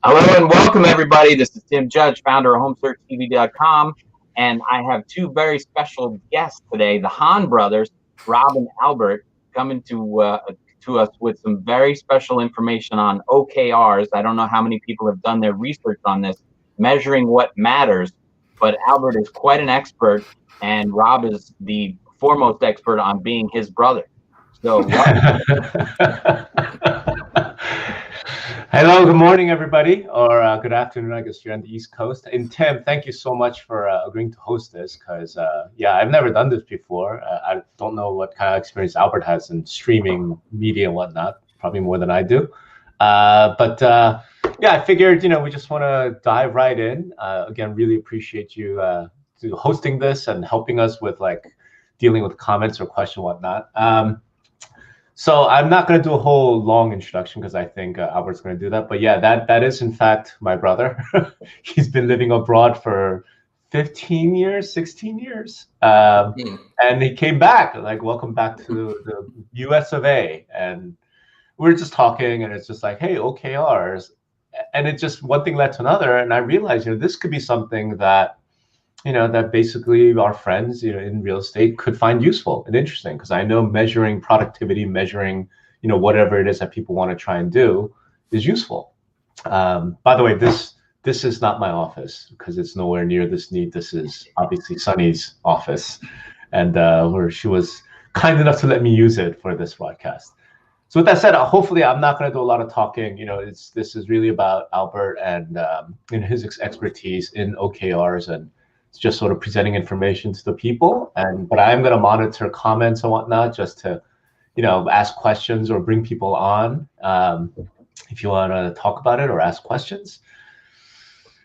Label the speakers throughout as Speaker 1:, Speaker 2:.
Speaker 1: Hello and welcome, everybody. This is Tim Judge, founder of HomeSearchTV.com, and I have two very special guests today: the Hahn brothers, Rob and Albert, coming to us with some very special information on OKRs. I don't know how many people have done their research on this, measuring what matters, but Albert is quite an expert, and Rob is the foremost expert on being his brother. So,
Speaker 2: Hello, good morning, everybody, or good afternoon, I guess you're on the East Coast. And Tim, thank you so much for agreeing to host this because, yeah, I've never done this before. I don't know what kind of experience Albert has in streaming media and whatnot, probably more than I do. But yeah, I figured, we just want to dive right in. Again, really appreciate you hosting this and helping us with dealing with comments or question whatnot. So I'm not going to do a whole long introduction because I think Albert's going to do that. But yeah, that is in fact my brother. He's been living abroad for 15 years, 16 years. And he came back, welcome back to the US of A. And we were just talking and it's just like, hey, OKRs. And it just, one thing led to another. And I realized, this could be something that that basically our friends, in real estate could find useful and interesting because I know measuring productivity, measuring, whatever it is that people want to try and do is useful. By the way, this is not my office because it's nowhere near this neat. This is obviously Sunny's office, and where she was kind enough to let me use it for this broadcast. So with that said, hopefully I'm not going to do a lot of talking. This is really about Albert and his expertise in OKRs and it's just sort of presenting information to the people. But I am going to monitor comments and whatnot just to, ask questions or bring people on if you want to talk about it or ask questions.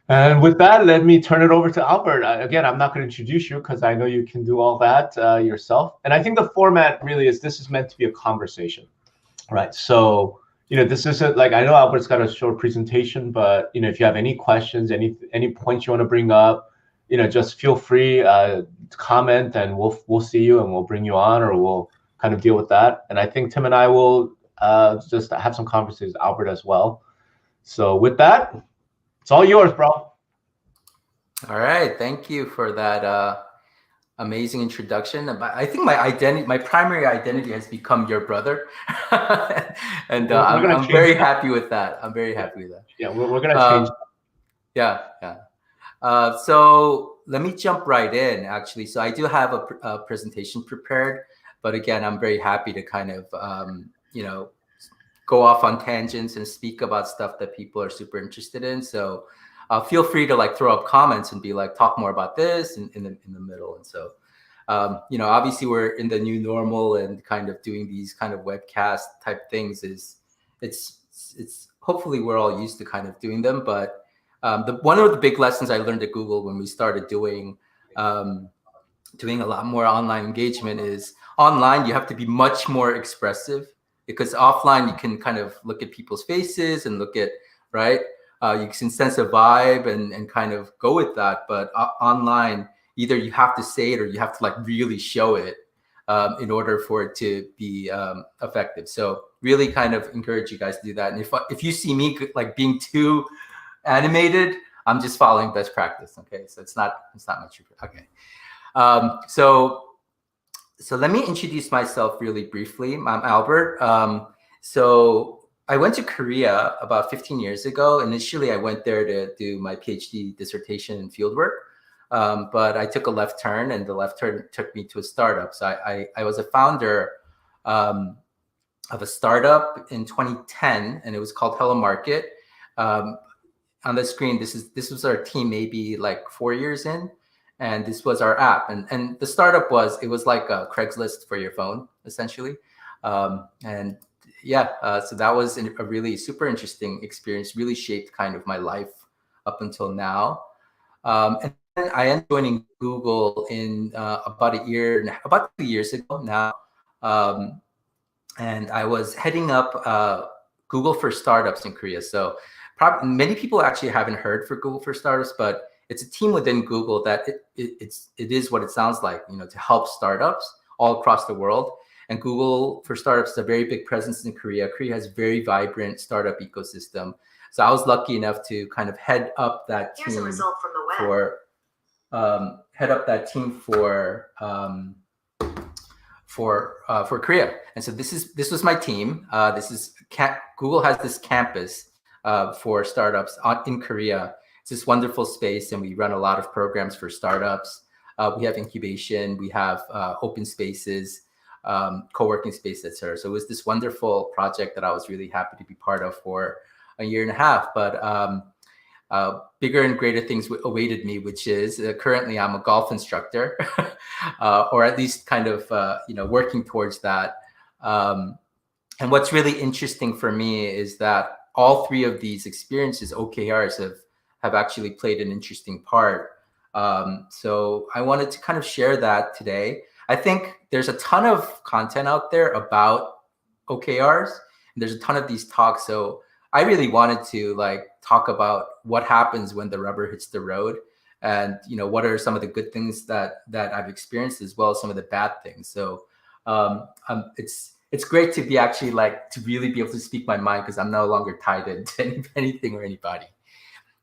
Speaker 2: And with that, let me turn it over to Albert. Again, I'm not going to introduce you because I know you can do all that yourself. And I think the format really is this is meant to be a conversation, right? So, this isn't I know Albert's got a short presentation, but, if you have any questions, any points you want to bring up, just feel free to comment and we'll see you and we'll bring you on or we'll kind of deal with that. And I think Tim and I will just have some conversations with Albert as well. So with that, it's all yours, bro.
Speaker 3: All right. Thank you for that amazing introduction. I think my primary identity has become your brother. And I'm very happy with that. I'm very happy with that.
Speaker 2: Yeah, we're going to change.
Speaker 3: Yeah. So let me jump right in, actually. So I do have a presentation prepared, but again, I'm very happy to kind of, go off on tangents and speak about stuff that people are super interested in. So feel free to throw up comments and be talk more about this in the middle. And so, obviously we're in the new normal and kind of doing these kind of webcast type things it's hopefully we're all used to kind of doing them, but one of the big lessons I learned at Google when we started doing a lot more online engagement is online, you have to be much more expressive because offline, you can kind of look at people's faces and look at, right? You can sense a vibe and kind of go with that. But online, either you have to say it or you have to really show it in order for it to be effective. So really kind of encourage you guys to do that. And if you see me being too animated, I'm just following best practice. Okay, so it's not much. Okay, so let me introduce myself really briefly. I'm Albert. So I went to Korea about 15 years ago. Initially, I went there to do my PhD dissertation in fieldwork, but I took a left turn, and the left turn took me to a startup. So I was a founder of a startup in 2010, and it was called Hello Market. On the screen, this was our team maybe 4 years in, and this was our app. And the startup was like a Craigslist for your phone, essentially. And yeah, so that was a really super interesting experience, really shaped kind of my life up until now. And then I ended up joining Google in about 2 years ago now. And I was heading up Google for Startups in Korea. So many people actually haven't heard for Google for Startups, but it's a team within Google that it is what it sounds like, to help startups all across the world. And Google for Startups is a very big presence in Korea. Korea has a very vibrant startup ecosystem. So I was lucky enough to kind of head up that team.
Speaker 4: Here's a result from the web.
Speaker 3: For Korea. And so this was my team. Google has this campus for startups in Korea. It's this wonderful space, and we run a lot of programs for startups. We have incubation, we have open spaces, co-working spaces, etc. So it was this wonderful project that I was really happy to be part of for a year and a half. But bigger and greater things awaited me, which is currently I'm a golf instructor, or at least kind of working towards that. And what's really interesting for me is that all three of these experiences, OKRs, have actually played an interesting part. So I wanted to kind of share that today. I think there's a ton of content out there about OKRs, and there's a ton of these talks. So I really wanted to talk about what happens when the rubber hits the road, and what are some of the good things that I've experienced, as well as some of the bad things. So it's great to be actually to really be able to speak my mind, because I'm no longer tied into anything or anybody.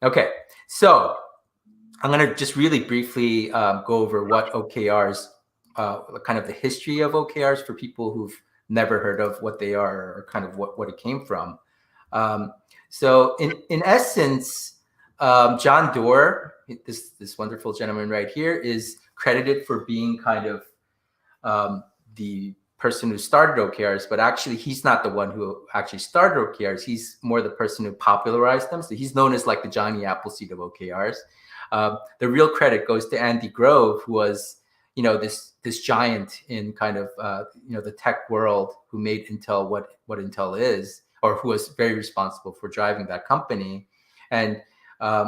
Speaker 3: Okay, so I'm going to just really briefly go over what OKRs, kind of the history of OKRs for people who've never heard of what they are, or kind of what it came from. So in essence, John Doerr, this wonderful gentleman right here, is credited for being kind of the person who started OKRs, but actually he's not the one who actually started OKRs. He's more the person who popularized them. So he's known as the Johnny Appleseed of OKRs. The real credit goes to Andy Grove, who was this giant in kind of the tech world, who made Intel what Intel is, or who was very responsible for driving that company. And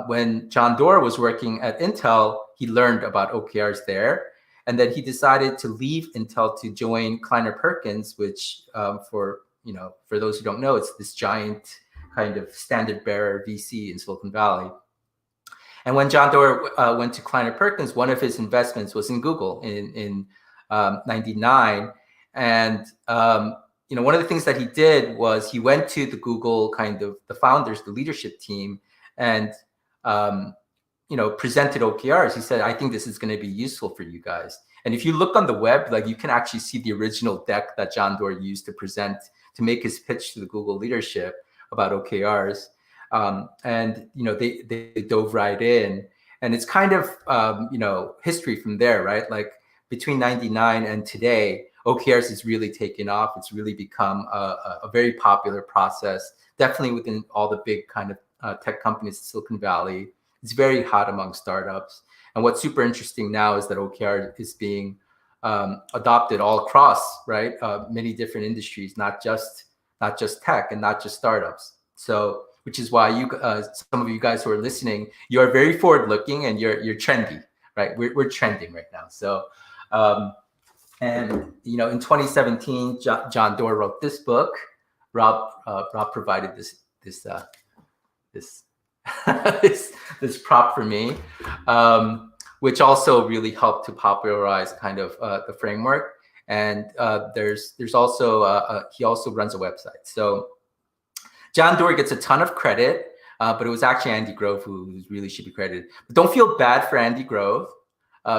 Speaker 3: when John Doerr was working at Intel, he learned about OKRs there. And then he decided to leave Intel to join Kleiner Perkins, which for those who don't know, it's this giant kind of standard bearer VC in Silicon Valley. And when John Doerr went to Kleiner Perkins, one of his investments was in Google in '99. And one of the things that he did was he went to the Google kind of the founders, the leadership team, and presented OKRs. He said, I think this is going to be useful for you guys. And if you look on the web, you can actually see the original deck that John Doerr used to present, to make his pitch to the Google leadership about OKRs. And they dove right in, and it's kind of history from there, right? Between '99 and today, OKRs has really taken off. It's really become a very popular process, definitely within all the big kind of tech companies in Silicon Valley. It's very hot among startups. And what's super interesting now is that OKR is being adopted all across, right? Many different industries, not just tech and not just startups. So, which is why some of you guys who are listening, you are very forward-looking, and you're trendy, right? We're trending right now. So, in 2017, John Doerr wrote this book. Rob provided this this prop for me, which also really helped to popularize kind of the framework. And there's also he also runs a website. So John Doerr gets a ton of credit, but it was actually Andy Grove who really should be credited. But don't feel bad for Andy Grove,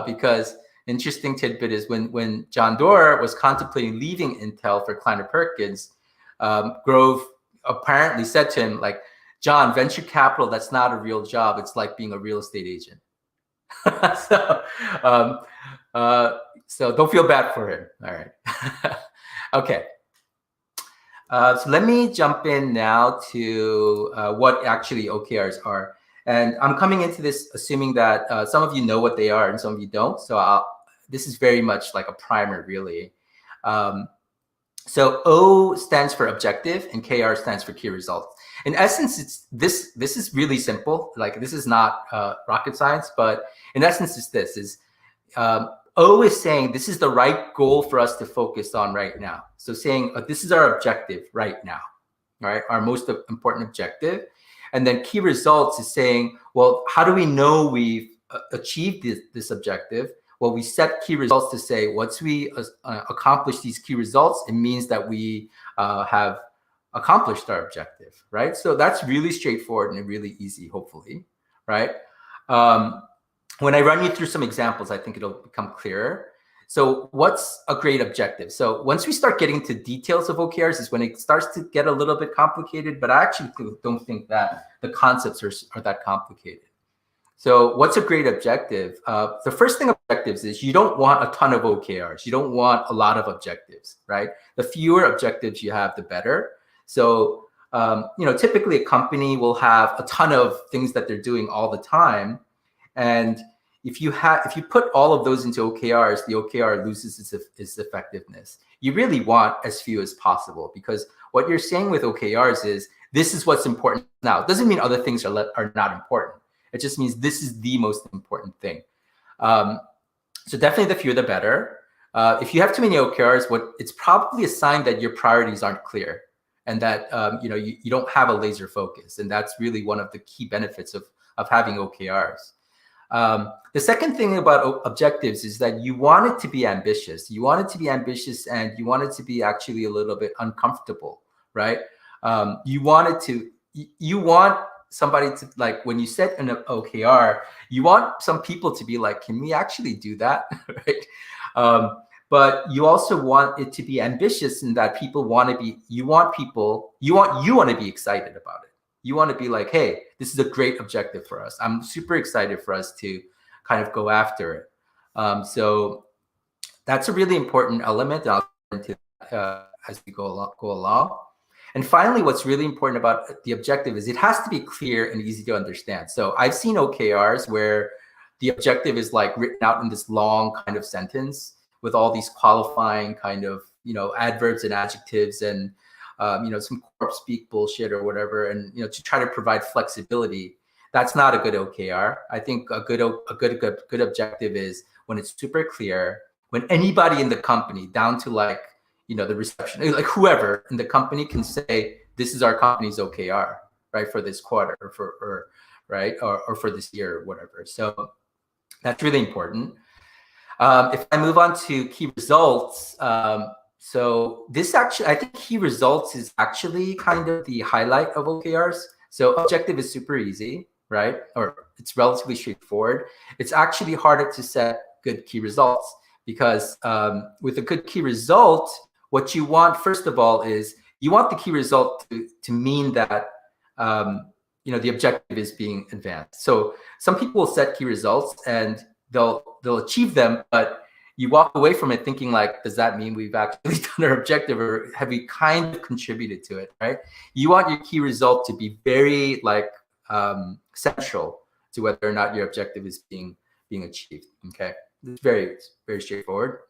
Speaker 3: because interesting tidbit is when John Doerr was contemplating leaving Intel for Kleiner Perkins, Grove apparently said to him, John, venture capital, that's not a real job. It's like being a real estate agent. So don't feel bad for him. All right. Okay. So let me jump in now to what actually OKRs are. And I'm coming into this assuming that some of you know what they are and some of you don't. So this is very much like a primer, really. So O stands for objective and KR stands for key results. In essence, this is really simple. This is not rocket science, but in essence, O is saying this is the right goal for us to focus on right now. So saying this is our objective right now, right? Our most important objective. And then key results is saying, well, how do we know we've achieved this objective? Well, we set key results to say once we accomplish these key results, it means that we have accomplished our objective, right? So that's really straightforward and really easy, hopefully, right? When I run you through some examples, I think it'll become clearer. So what's a great objective? So once we start getting to details of OKRs is when it starts to get a little bit complicated, but I actually don't think that the concepts are that complicated. So what's a great objective? The first thing objectives is you don't want a ton of OKRs. You don't want a lot of objectives, right? The fewer objectives you have, the better. So, typically a company will have a ton of things that they're doing all the time. And if you put all of those into OKRs, the OKR loses its effectiveness. You really want as few as possible, because what you're saying with OKRs is this is what's important now. It doesn't mean other things are not important. It just means this is the most important thing. So definitely the fewer the better. If you have too many OKRs, it's probably a sign that your priorities aren't clear, and that you don't have a laser focus. And that's really one of the key benefits of having OKRs. The second thing about objectives is that you want it to be ambitious. You want it to be ambitious, and you want it to be actually a little bit uncomfortable, right? You want somebody to, like, when you set an OKR, you want some people to be like, can we actually do that? Right? But you also want it to be ambitious in that people want to be, you want to be excited about it. You want to be like, hey, this is a great objective for us. I'm super excited for us to kind of go after it. So that's a really important element. I'll get into as we go along. And finally, what's really important about the objective is it has to be clear and easy to understand. So I've seen OKRs where the objective is like written out in this long kind of sentence with all these qualifying kind of, adverbs and adjectives and, some corp speak bullshit or whatever, and, to try to provide flexibility. That's not a good OKR. I think a good objective is when it's super clear, when anybody in the company, down to like, the reception, like whoever in the company can say, this is our company's OKR, right, for this quarter or for this year or whatever. So that's really important. If I move on to key results, so this actually, I think key results is actually kind of the highlight of OKRs. So objective is super easy, right? Or it's relatively straightforward. It's actually harder to set good key results because with a good key result, what you want, first of all, is you want the key result to mean that, the objective is being advanced. So some people will set key results and they'll achieve them, but you walk away from it thinking like, does that mean we've actually done our objective, or have we kind of contributed to it, right? You want your key result to be very like central to whether or not your objective is being achieved, okay? It's very, very straightforward.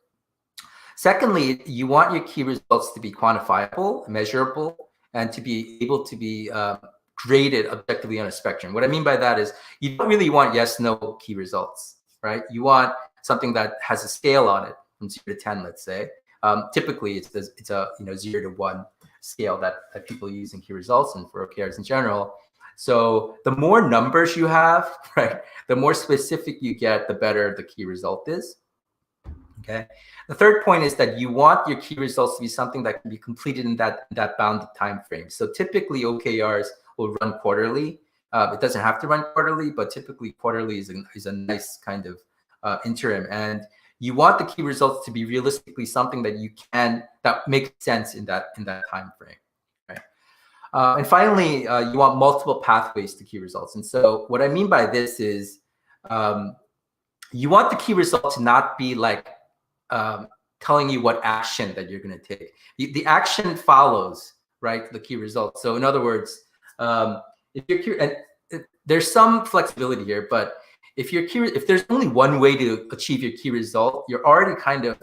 Speaker 3: Secondly, you want your key results to be quantifiable, measurable, and to be able to be graded objectively on a spectrum. What I mean by that is you don't really want yes, no key results, right? You want something that has a scale on it from 0 to 10, let's say. Typically, it's a 0 to 1 scale that people use in key results and for OKRs in general. So the more numbers you have, right, the more specific you get, the better the key result is. Okay. The third point is that you want your key results to be something that can be completed in that bounded time frame. So typically OKRs will run quarterly. It doesn't have to run quarterly, but typically quarterly is a nice kind of interim. And you want the key results to be realistically something that makes sense in that time frame. Right. And finally, you want multiple pathways to key results. And so what I mean by this is you want the key result to not be like telling you what action that you're going to take. The action follows, right, the key result. So in other words, if you're and there's some flexibility here, but if there's only one way to achieve your key result, you're already kind of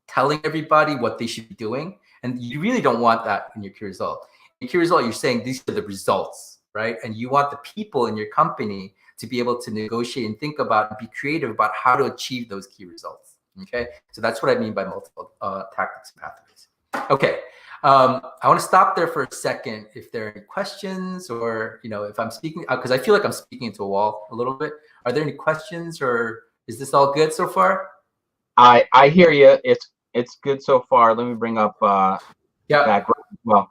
Speaker 3: telling everybody what they should be doing, and you really don't want that in your key result. In your key result, you're saying these are the results, right? And you want the people in your company to be able to negotiate and think about and be creative about how to achieve those key results. Okay, so that's what I mean by multiple tactics and pathways. Okay, I want to stop there for a second. If there are any questions, or if I'm speaking, because I feel like I'm speaking into a wall a little bit. Are there any questions, or is this all good so far?
Speaker 1: I hear you. It's good so far. Let me bring up background as well.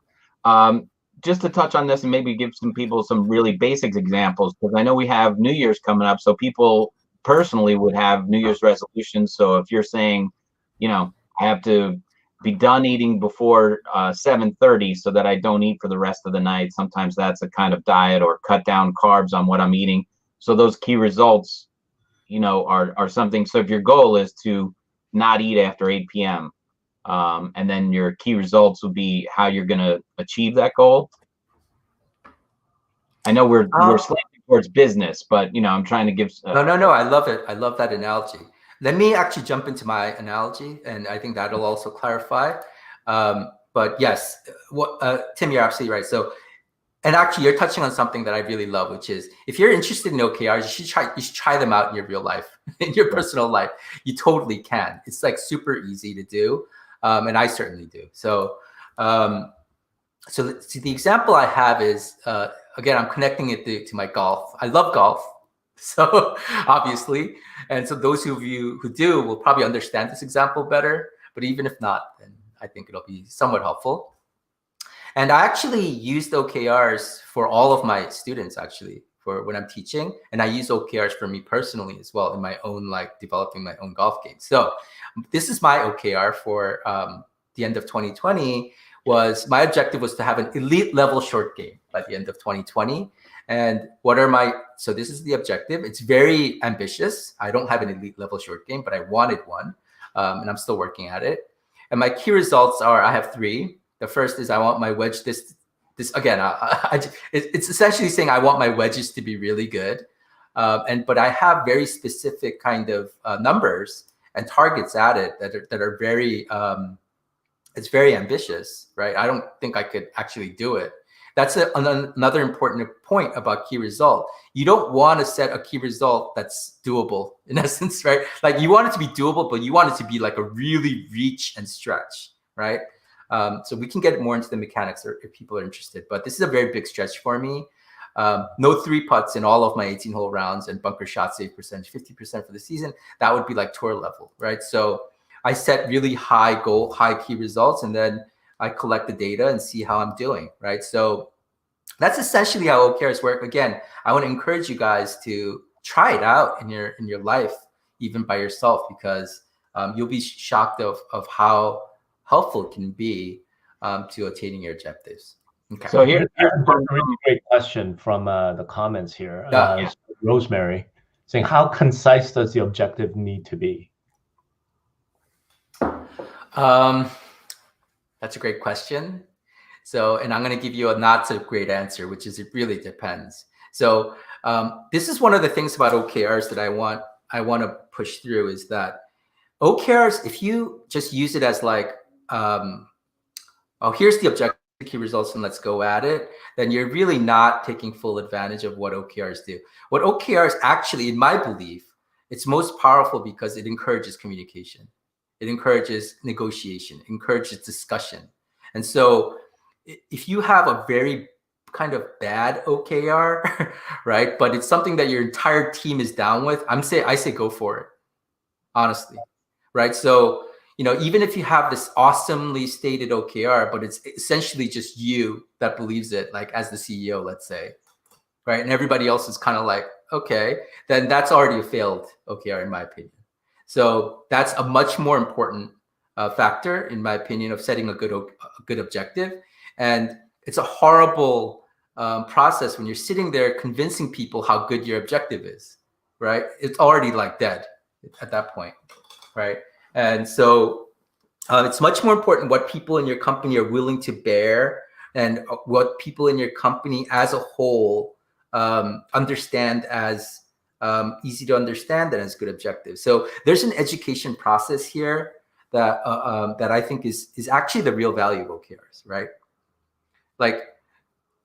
Speaker 1: Just to touch on this and maybe give some people some really basic examples, because I know we have New Year's coming up, so people personally would have New Year's resolutions. So if you're saying, I have to be done eating before 7:30 so that I don't eat for the rest of the night. Sometimes that's a kind of diet, or cut down carbs on what I'm eating. So those key results, are something. So if your goal is to not eat after 8 p.m., and then your key results will be how you're going to achieve that goal. I know we're slanting towards business, but I'm trying to give.
Speaker 3: No. I love it. I love that analogy. Let me actually jump into my analogy, and I think that'll also clarify. But yes, Tim, you're absolutely right. So, and actually, you're touching on something that I really love, which is if you're interested in OKRs, you should try them out in your real life, in your personal life. You totally can. It's like super easy to do, and I certainly do. So, so the example I have is again, I'm connecting it to my golf. I love golf, so obviously, and so those of you who do will probably understand this example better. But even if not, then I think it'll be somewhat helpful. And I actually used OKRs for all of my students, actually, for when I'm teaching. And I use OKRs for me personally as well in my own, developing my own golf game. So this is my OKR for the end of 2020. My objective was to have an elite level short game by the end of 2020. And so this is the objective. It's very ambitious. I don't have an elite level short game, but I wanted one. And I'm still working at it. And my key results are, I have 3. The first is I want my wedge this again. It's essentially saying I want my wedges to be really good, but I have very specific kind of numbers and targets at it that are very. It's very ambitious, right? I don't think I could actually do it. That's another important point about key result. You don't want to set a key result that's doable, in essence, right? Like you want it to be doable, but you want it to be like a really reach and stretch, right? So we can get more into the mechanics if people are interested, but this is a very big stretch for me. No 3 putts in all of my 18-hole rounds, and bunker shot save percentage 50% for the season. That would be like tour level, right? So I set really high key results, and then I collect the data and see how I'm doing, right? So that's essentially how OKRs work. Again, I want to encourage you guys to try it out in your life, even by yourself, because you'll be shocked of how helpful it can be to attaining your objectives. Okay.
Speaker 2: So here's a really great question from the comments here. Rosemary saying, how concise does the objective need to be?
Speaker 3: That's a great question. So, and I'm going to give you a not so great answer, which is it really depends. So this is one of the things about OKRs that I want to push through, is that OKRs, if you just use it as like, here's the objective, key results, and let's go at it, then you're really not taking full advantage of what OKRs do. What OKRs actually, in my belief, it's most powerful because it encourages communication. It encourages negotiation, encourages discussion. And so if you have a very kind of bad OKR, right, but it's something that your entire team is down with, I say go for it, honestly, right? So, even if you have this awesomely stated OKR, but it's essentially just you that believes it, like as the CEO, let's say, right? And everybody else is kind of like, okay, then that's already a failed OKR, in my opinion. So that's a much more important factor, in my opinion, of setting a good objective. And it's a horrible process when you're sitting there convincing people how good your objective is, right? It's already like dead at that point, right? And so it's much more important what people in your company are willing to bear, and what people in your company as a whole understand as easy to understand and as good objectives. So there's an education process here that that I think is actually the real value of OKRs, right? Like,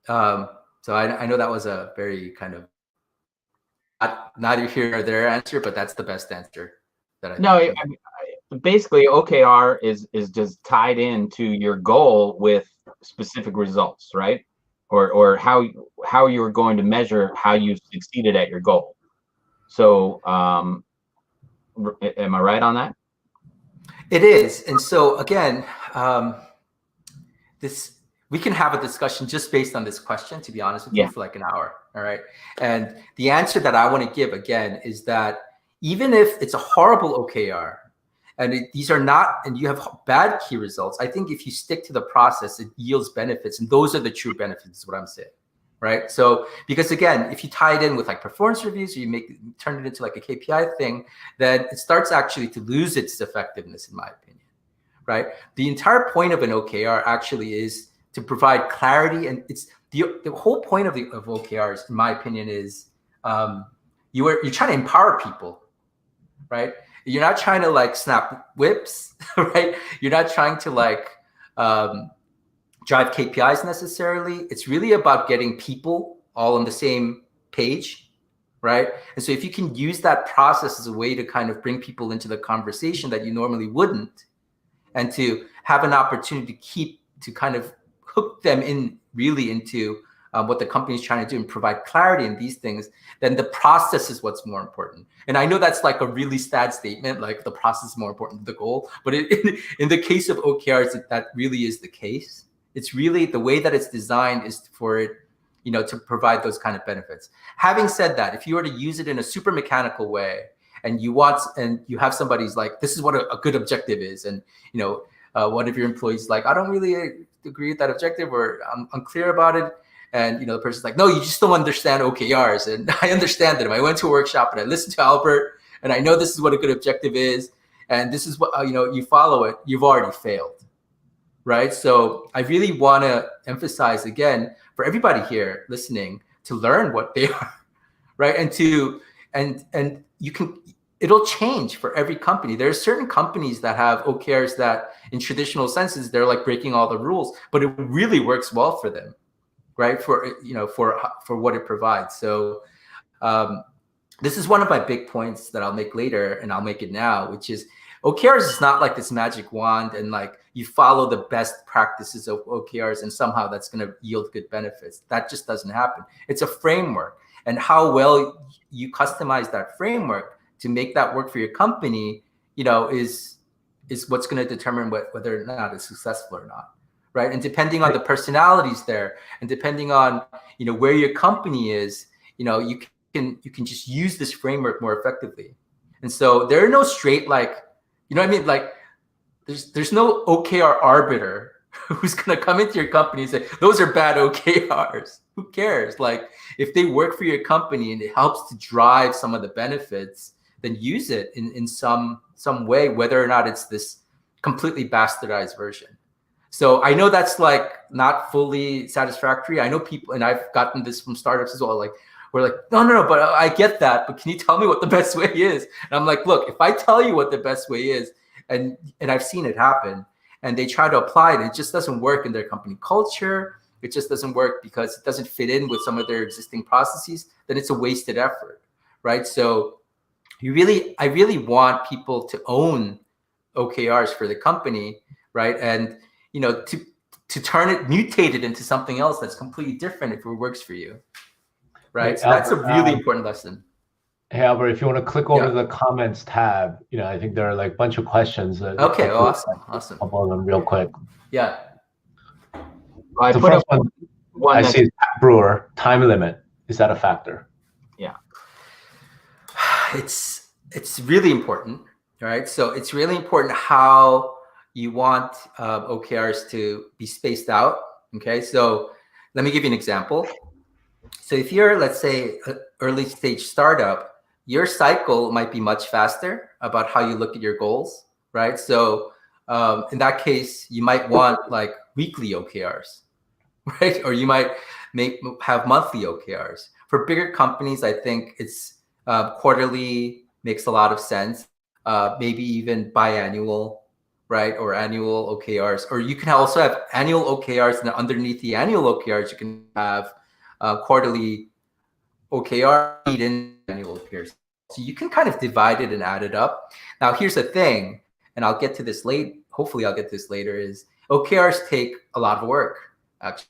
Speaker 3: so I know that was a very kind of neither here nor there answer, but that's the best answer that I
Speaker 1: know. Basically, OKR is just tied into your goal with specific results, right? Or how you're going to measure how you succeeded at your goal. So, am I right on that?
Speaker 3: It is. And so again, we can have a discussion just based on this question, to be honest with you, for like an hour. All right. And the answer that I want to give again is that even if it's a horrible OKR and these are not, and you have bad key results, I think if you stick to the process, it yields benefits. And those are the true benefits, is what I'm saying. Right. So, because again, if you tie it in with like performance reviews, or you turn it into like a KPI thing, then it starts actually to lose its effectiveness, in my opinion. Right. The entire point of an OKR actually is to provide clarity, and it's the whole point of OKRs, in my opinion, is you're trying to empower people, right? You're not trying to like snap whips, right? You're not trying to like drive KPIs necessarily. It's really about getting people all on the same page, right? And so if you can use that process as a way to kind of bring people into the conversation that you normally wouldn't, and to have an opportunity to kind of hook them in really into what the company is trying to do and provide clarity in these things, then the process is what's more important. And I know that's like a really sad statement, like the process is more important than the goal. But in the case of OKRs, that really is the case. It's really the way that it's designed is for it, to provide those kind of benefits. Having said that, if you were to use it in a super mechanical way, and you have somebody's like, this is what a good objective is, and one of your employees like, I don't really agree with that objective, or I'm unclear about it, and the person's like, no, you just don't understand OKRs, and I understand them. I went to a workshop and I listened to Albert, and I know this is what a good objective is, and this is what you follow it, you've already failed, right? So I really want to emphasize again for everybody here listening to learn what they are, right? And it'll change for every company. There are certain companies that have OKRs that in traditional senses, they're like breaking all the rules, but it really works well for them, right? For what it provides. So this is one of my big points that I'll make later, and I'll make it now, which is OKRs is not like this magic wand and like you follow the best practices of OKRs and somehow that's going to yield good benefits. That just doesn't happen. It's a framework, and how well you customize that framework to make that work for your company, is what's going to determine whether or not it's successful or not, right? And depending on the personalities there, and depending on where your company is, you can just use this framework more effectively. And so there are no straight like, like there's no OKR arbiter who's going to come into your company and say those are bad OKRs. Who cares? Like if they work for your company and it helps to drive some of the benefits, then use it in some way, whether or not it's this completely bastardized version. So I know that's like not fully satisfactory. I know people, and I've gotten this from startups as well, like we're like, no, but I get that, but can you tell me what the best way is? And I'm like, look, if I tell you what the best way is, and I've seen it happen, and they try to apply it, it just doesn't work in their company culture. It just doesn't work because it doesn't fit in with some of their existing processes, then it's a wasted effort, right? So I really want people to own OKRs for the company, right? And to turn it, mutate it into something else that's completely different if it works for you, right?
Speaker 2: Hey,
Speaker 3: so that's a really important lesson.
Speaker 2: Hey Albert, if you want to click over to the comments tab, I think there are like a bunch of questions.
Speaker 3: Okay, awesome.
Speaker 2: A couple of them real quick.
Speaker 3: Yeah.
Speaker 2: I put up one I see is Brewer, time limit. Is that a factor?
Speaker 1: Yeah.
Speaker 3: It's really important, right? So it's really important how you want OKRs to be spaced out. Okay, so let me give you an example. So if you're, let's say, an early stage startup, your cycle might be much faster about how you look at your goals, right? So in that case, you might want like weekly OKRs, right? Or you might have monthly OKRs. For bigger companies, I think it's quarterly makes a lot of sense. Maybe even biannual, right? Or annual OKRs. Or you can also have annual OKRs, and underneath the annual OKRs, you can have quarterly OKR in annual OKRs. So you can kind of divide it and add it up. Now, here's the thing, and I'll get to this late. Hopefully, I'll get to this later. Is OKRs take a lot of work, actually.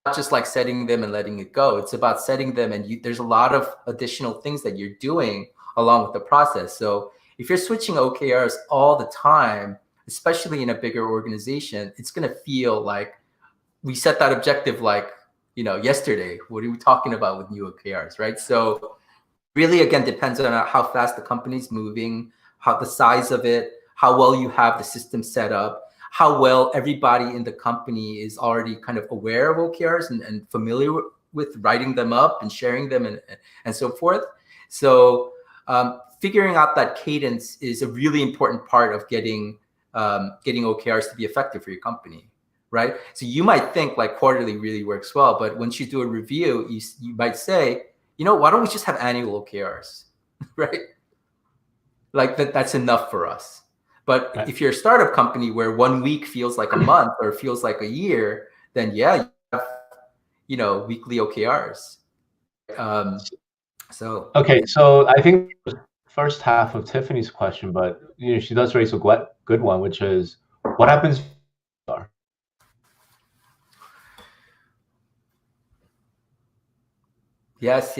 Speaker 3: Not just like setting them and letting it go. It's about setting them, and there's a lot of additional things that you're doing along with the process. So if you're switching OKRs all the time, especially in a bigger organization, it's going to feel like we set that objective like, yesterday. What are we talking about with new OKRs, right? So really, again, depends on how fast the company's moving, how the size of it, how well you have the system set up, how well everybody in the company is already kind of aware of OKRs and familiar with writing them up and sharing them and so forth. So figuring out that cadence is a really important part of getting OKRs to be effective for your company, right? So you might think like quarterly really works well, but once you do a review, you might say, why don't we just have annual OKRs, right? Like that's enough for us. But if you're a startup company where 1 week feels like a month or feels like a year, then yeah, you have, weekly OKRs.
Speaker 2: Okay, so I think the first half of Tiffany's question, but she does raise a good one, which is what happens.
Speaker 3: Yes.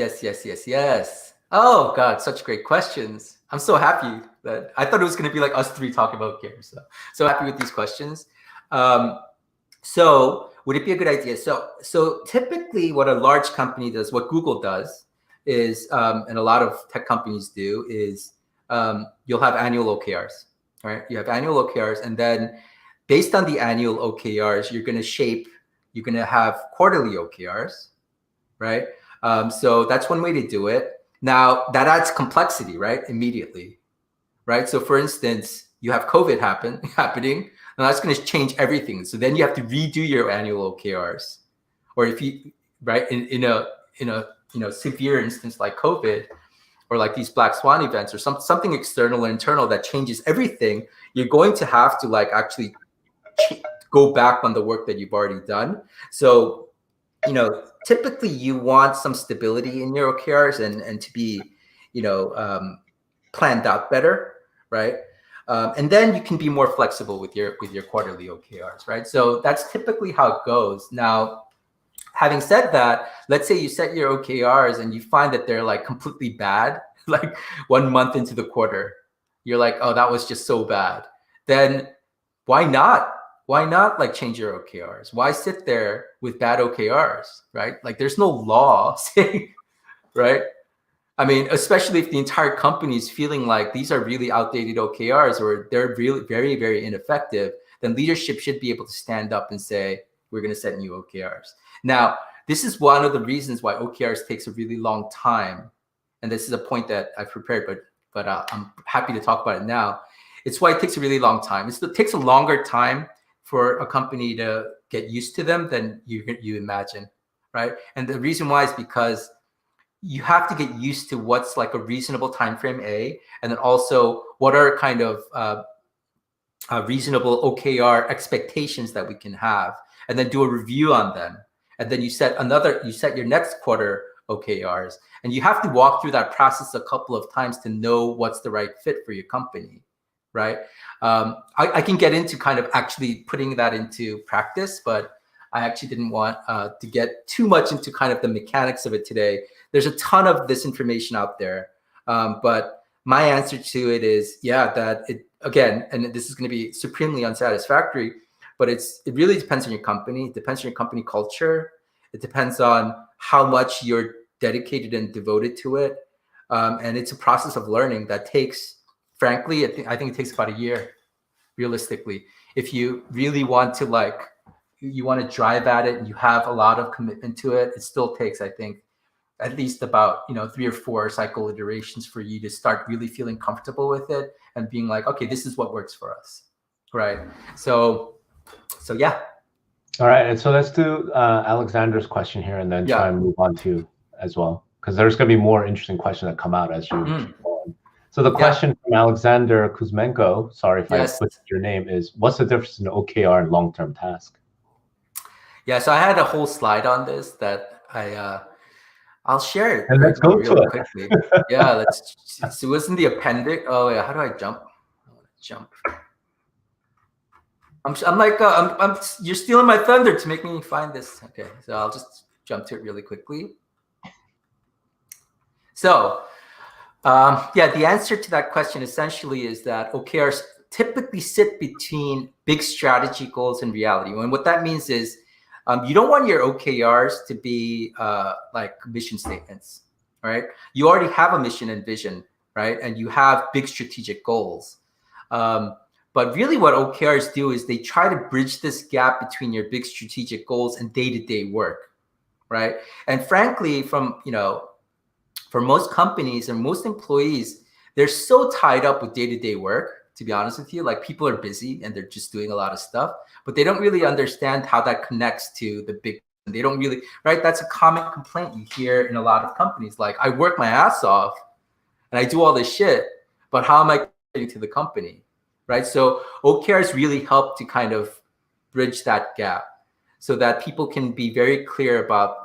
Speaker 3: Oh God, such great questions. I'm so happy that I thought it was going to be like us three talking about OKRs. So happy with these questions. So would it be a good idea? So typically what a large company does, what Google does is, and a lot of tech companies do is, you'll have annual OKRs, right? You have annual OKRs, and then based on the annual OKRs, you're going to have quarterly OKRs, right? So that's one way to do it. Now that adds complexity, right? Immediately, right? So for instance, you have COVID happening, and that's going to change everything. So then you have to redo your annual OKRs, or if you, right, in a severe instance like COVID, or like these black swan events, or something external or internal that changes everything, you're going to have to like actually go back on the work that you've already done. So typically you want some stability in your OKRs and to be, planned out better, right? And then you can be more flexible with your quarterly OKRs, right? So that's typically how it goes. Now, having said that, let's say you set your OKRs and you find that they're like completely bad, like 1 month into the quarter, you're like, oh, that was just so bad. Then why not? Why not like change your OKRs? Why sit there with bad OKRs, right? Like there's no law saying, right? I mean, especially if the entire company is feeling like these are really outdated OKRs or they're really very, very ineffective, then leadership should be able to stand up and say, we're going to set new OKRs. Now, this is one of the reasons why OKRs takes a really long time. And this is a point that I've prepared, but I'm happy to talk about it now. It's why it takes a really long time. It takes a longer time for a company to get used to them than you imagine, right? And the reason why is because you have to get used to what's like a reasonable time frame, and then also what are kind of reasonable OKR expectations that we can have, and then do a review on them. And then you set your next quarter OKRs, and you have to walk through that process a couple of times to know what's the right fit for your company, right? I can get into kind of actually putting that into practice, but I actually didn't want to get too much into kind of the mechanics of it today. There's a ton of this information out there, but my answer to it is, yeah, that it, again, and this is going to be supremely unsatisfactory, but it really depends on your company. It depends on your company culture. It depends on how much you're dedicated and devoted to it. And it's a process of learning that takes, frankly, I think it takes about a year, realistically. If you really want to you want to drive at it and you have a lot of commitment to it, it still takes, I think, at least about 3 or 4 cycle iterations for you to start really feeling comfortable with it and being like, okay, this is what works for us, right? So yeah.
Speaker 2: All right, and so let's do Alexander's question here, and then try and move on to as well, because there's going to be more interesting questions that come out as you keep going. So the question from Alexander Kuzmenko, sorry if I butchered your name, is what's the difference in OKR and long-term task?
Speaker 3: Yeah, so I had a whole slide on this that I'll share it.
Speaker 2: And let's go to it
Speaker 3: quickly. Yeah, it was in the appendix. Oh yeah, how do I jump? I want to jump. I'm like, you're stealing my thunder to make me find this. Okay, so I'll just jump to it really quickly. So, the answer to that question essentially is that OKRs typically sit between big strategy goals and reality. And what that means is You don't want your OKRs to be like mission statements, right? You already have a mission and vision, right? And you have big strategic goals. But really what OKRs do is they try to bridge this gap between your big strategic goals and day-to-day work, right? And frankly, from, for most companies and most employees, they're so tied up with day-to-day work, to be honest with you. Like, people are busy and they're just doing a lot of stuff, but they don't really understand how that connects to the big. They don't really, right? That's a common complaint you hear in a lot of companies. Like, I work my ass off and I do all this shit, but how am I getting to the company, right? So OKRs really help to kind of bridge that gap so that people can be very clear about,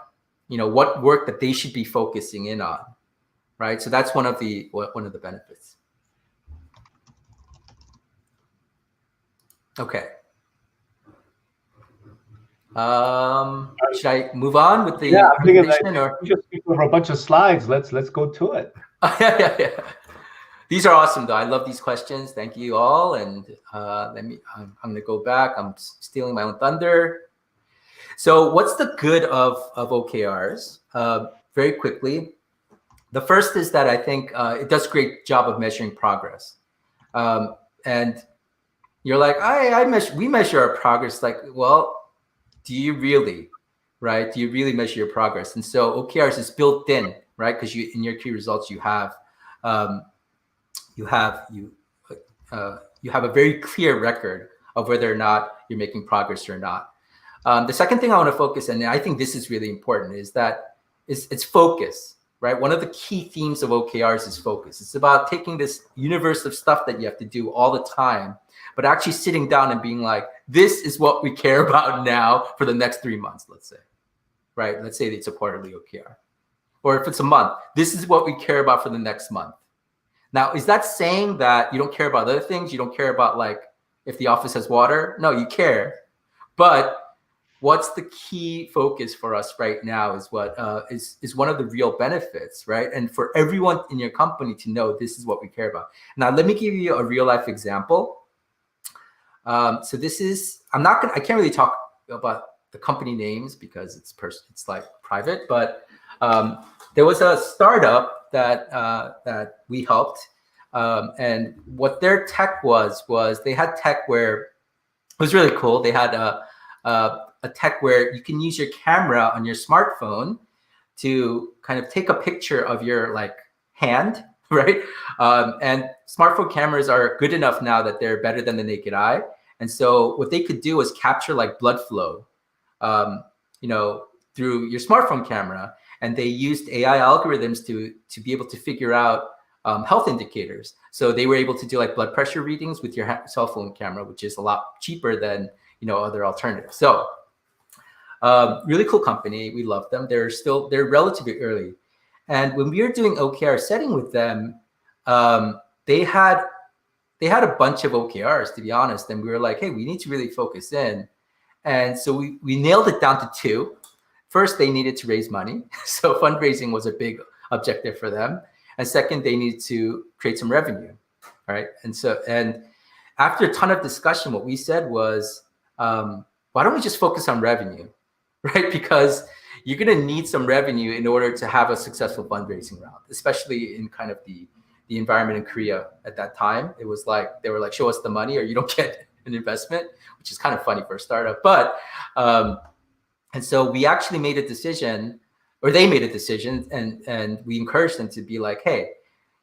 Speaker 3: what work that they should be focusing in on, right? So that's one of the benefits. Okay. Should I move on with the presentation, or
Speaker 2: just for a bunch of slides? Let's go to it.
Speaker 3: Yeah. These are awesome, though. I love these questions. Thank you all. And I'm going to go back. I'm stealing my own thunder. So what's the good of OKRs? Very quickly, the first is that I think it does a great job of measuring progress. And you're like, we measure our progress. Like, well, do you really, right? Do you really measure your progress? And so OKRs is built in, right? Because in your key results, you have a very clear record of whether or not you're making progress or not. The second thing I want to focus on, and I think this is really important, is that it's focus, right? One of the key themes of OKRs is focus. It's about taking this universe of stuff that you have to do all the time, but actually sitting down and being like, this is what we care about now for the next 3 months, let's say, right? Let's say it's a quarterly OKR. Or if it's a month, this is what we care about for the next month. Now, is that saying that you don't care about other things? You don't care about, like, if the office has water? No, you care. But what's the key focus for us right now is what is one of the real benefits, right? And for everyone in your company to know this is what we care about. Now, let me give you a real life example. So this is, I can't really talk about the company names because it's like private, but there was a startup that we helped. And what their tech was they had tech where it was really cool. They had a tech where you can use your camera on your smartphone to kind of take a picture of your, like, hand, right? And smartphone cameras are good enough now that they're better than the naked eye. And so what they could do is capture, like, blood flow, through your smartphone camera. And they used AI algorithms to be able to figure out health indicators. So they were able to do, like, blood pressure readings with your cell phone camera, which is a lot cheaper than, other alternatives. So really cool company. We love them. They're relatively early. And when we were doing OKR setting with them, they had a bunch of OKRs, to be honest. And we were like, hey, we need to really focus in. And so we nailed it down to 2. First, they needed to raise money. So fundraising was a big objective for them. And second, they needed to create some revenue, right? And after a ton of discussion, what we said was, why don't we just focus on revenue, right? Because you're going to need some revenue in order to have a successful fundraising round, especially in kind of the environment in Korea at that time. It was like, they were like, show us the money or you don't get an investment, which is kind of funny for a startup. But, and so we actually made a decision, or they made a decision, and we encouraged them to be like, hey,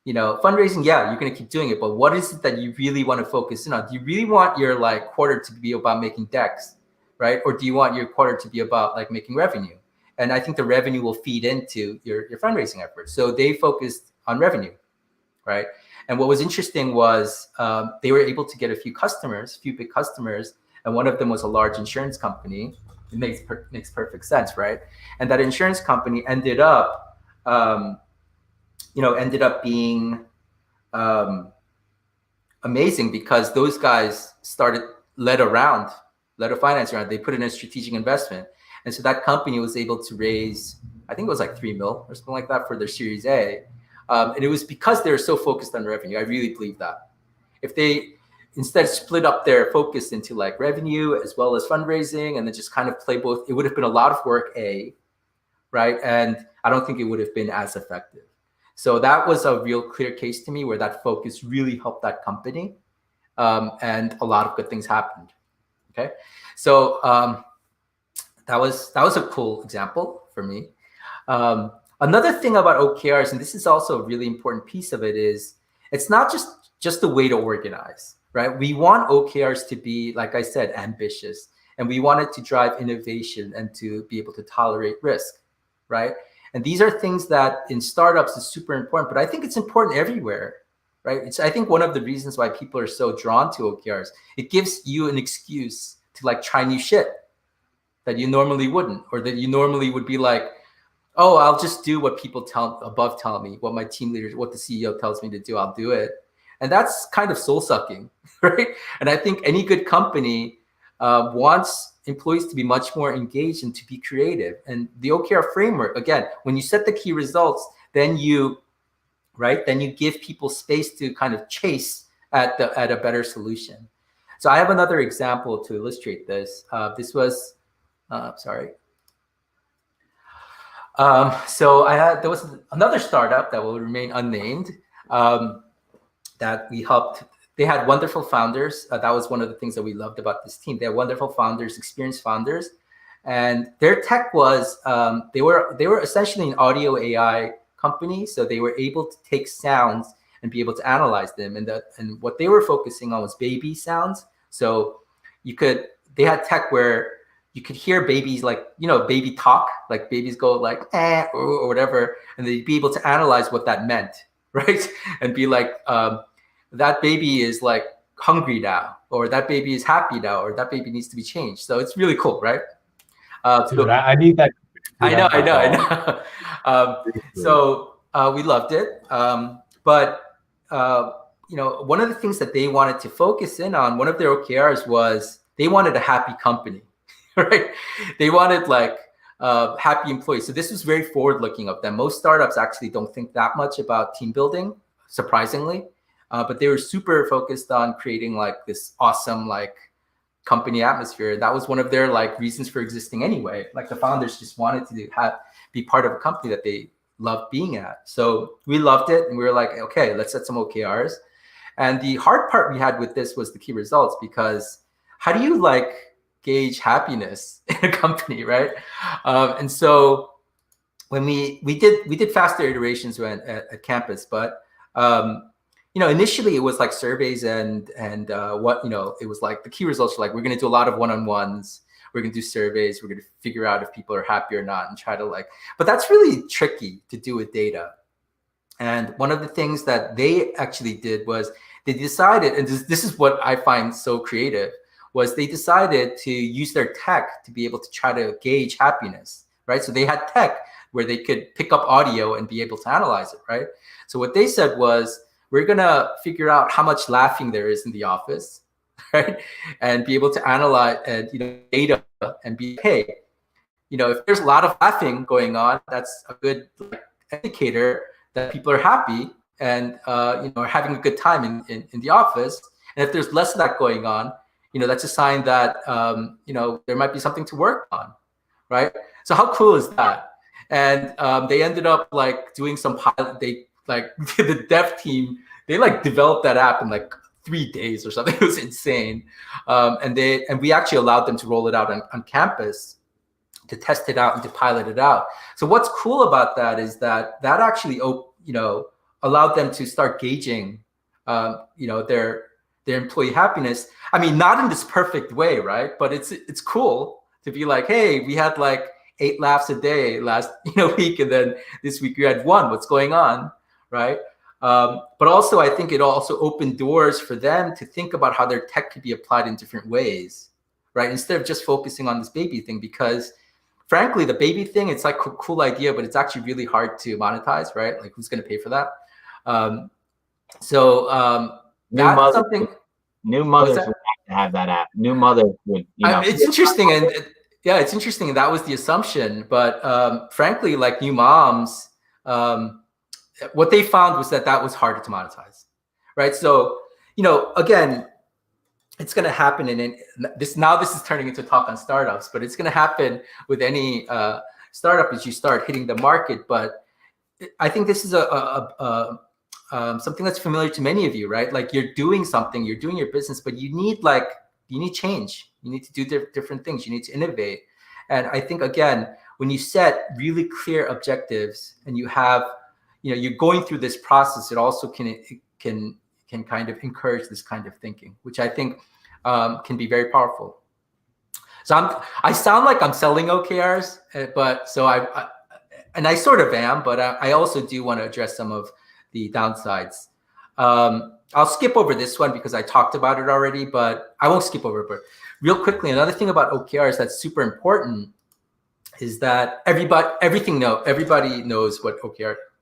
Speaker 3: fundraising, yeah, you're going to keep doing it, but what is it that you really want to focus in on? Do you really want your, like, quarter to be about making decks, right? Or do you want your quarter to be about, like, making revenue? And I think the revenue will feed into your fundraising efforts. So they focused on revenue, right? And what was interesting was they were able to get a few big customers, and one of them was a large insurance company. It makes perfect sense, right? And that insurance company ended up being amazing because those guys led a finance round. They put in a strategic investment. And so that company was able to raise, I think it was like 3 mil or something like that for their Series A. And it was because they were so focused on revenue. I really believe that. instead split up their focus into like revenue as well as fundraising, and then just kind of play both, it would have been a lot of work, right? And I don't think it would have been as effective. So that was a real clear case to me where that focus really helped that company. And a lot of good things happened. Okay. So that was a cool example for me. Another thing about OKRs, and this is also a really important piece of it, is it's not just a way to organize, right? We want OKRs to be, like I said, ambitious, and we want it to drive innovation and to be able to tolerate risk, right? And these are things that in startups is super important, but I think it's important everywhere, right? It's, I think, one of the reasons why people are so drawn to OKRs. It gives you an excuse to like try new shit that you normally wouldn't, or that you normally would be like, oh, I'll just do what people tell me, what my team leaders, what the CEO tells me to do, I'll do it. And that's kind of soul sucking, right? And I think any good company wants employees to be much more engaged and to be creative. And the OKR framework, again, when you set the key results, then you give people space to kind of chase at a better solution. So I have another example to illustrate this. This was, sorry. So there was another startup that will remain unnamed that we helped. They had wonderful founders. That was one of the things that we loved about this team. They had wonderful founders, experienced founders, and their tech was they were essentially an audio AI company. So they were able to take sounds and be able to analyze them. And what they were focusing on was baby sounds. So they had tech where you could hear babies, like, baby talk, like babies go like, or whatever. And they'd be able to analyze what that meant, right? And be like, that baby is like hungry now, or that baby is happy now, or that baby needs to be changed. So it's really cool, right?
Speaker 2: Dude, I need that.
Speaker 3: I know. So we loved it. But one of the things that they wanted to focus in on, one of their OKRs was they wanted a happy company, right? They wanted like happy employees. So this was very forward-looking of them. Most startups actually don't think that much about team building, surprisingly. But they were super focused on creating like this awesome like company atmosphere. That was one of their like reasons for existing anyway. Like the founders just wanted to be part of a company that they loved being at. So we loved it, and we were like, okay, let's set some OKRs. And the hard part we had with this was the key results, because how do you like gauge happiness in a company, right? And so when we did faster iterations at campus, but initially it was like surveys and it was like the key results were like, we're going to do a lot of one-on-ones. We're going to do surveys. We're going to figure out if people are happy or not and try to but that's really tricky to do with data. And one of the things that they actually did was they decided, and this is what I find so creative, was they decided to use their tech to be able to try to gauge happiness, right? So they had tech where they could pick up audio and be able to analyze it, right? So what they said was, we're going to figure out how much laughing there is in the office, right? And be able to analyze data and be, hey, if there's a lot of laughing going on, that's a good indicator that people are happy and are having a good time in the office. And if there's less of that going on, that's a sign that there might be something to work on, right? So how cool is that? And they ended up doing some pilot. The dev team, they developed that app in 3 days or something. It was insane. And we actually allowed them to roll it out on campus to test it out and to pilot it out. So what's cool about that is that actually allowed them to start gauging their employee happiness. I mean, not in this perfect way, right? But it's cool to be like, hey, we had 8 laughs a day last week, and then this week we had 1. What's going on, right? But also, I think it also opened doors for them to think about how their tech could be applied in different ways, right? Instead of just focusing on this baby thing, because frankly, the baby thing, it's a cool idea, but it's actually really hard to monetize, right? Who's going to pay for that? That's something.
Speaker 1: New mothers would have to have that app. New mothers would,
Speaker 3: It's interesting, and it's interesting, and that was the assumption. But frankly, new moms, what they found was that was harder to monetize, right? So, again, it's going to happen in this. Now this is turning into talk on startups, but it's going to happen with any startup as you start hitting the market. But I think this is something that's familiar to many of you, right? Like you're doing something, you're doing your business, but you need change. You need to do different things. You need to innovate. And I think, again, when you set really clear objectives and you have, you're going through this process, it also can kind of encourage this kind of thinking, which I think can be very powerful. So I sound like I'm selling OKRs, but I sort of am, but I also do want to address some of the downsides. I'll skip over this one because I talked about it already, but I won't skip over it. But real quickly, another thing about OKRs that's super important is that everybody knows what